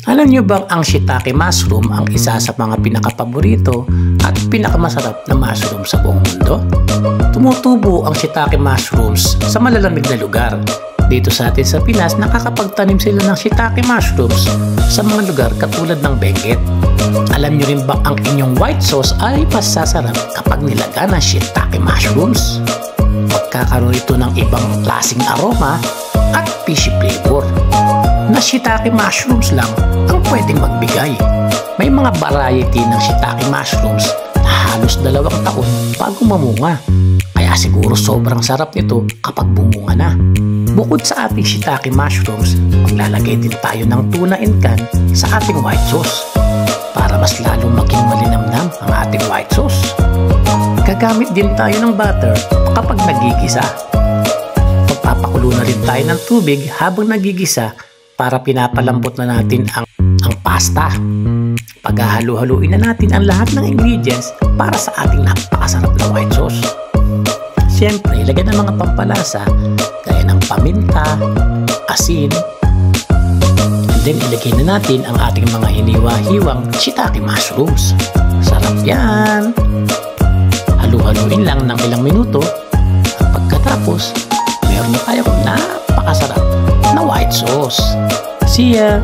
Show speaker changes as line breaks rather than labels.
Alam nyo bang ang shiitake mushroom ang isa sa mga pinakapaborito at pinakamasarap na mushroom sa buong mundo? Tumutubo ang shiitake mushrooms sa malalamig na lugar. Dito sa atin sa Pinas, nakakapagtanim sila ng shiitake mushrooms sa mga lugar katulad ng Benguet. Alam nyo rin ba ang inyong white sauce ay masasarap kapag nilaga ng shiitake mushrooms? Magkakaroon ito ng ibang klaseng aroma at fishy flavor na shiitake mushrooms lang ang pwedeng magbigay. May mga variety ng shiitake mushrooms na halos 2 taon bago mamunga. Kaya siguro sobrang sarap nito kapag bumunga na. Bukod sa ating shiitake mushrooms, maglalagay din tayo ng tuna in can sa ating white sauce para mas lalong maging malinamnam ang ating white sauce. Gagamit din tayo ng butter kapag nagigisa. Magpapakulo na rin tayo ng tubig habang nagigisa para pinapalambot na natin ang pasta. Paghahalo-haluin na natin ang lahat ng ingredients para sa ating napakasarap na white sauce. Siyempre, lagyan ng mga pampalasa gaya ng paminta, asin, and then ilagay na natin ang ating mga hiniwa-hiwang shiitake mushrooms. Sarap yan! Halu-haluin lang ng ilang minuto at pagkatapos, meron na tayong napakasarap na white sauce. See ya!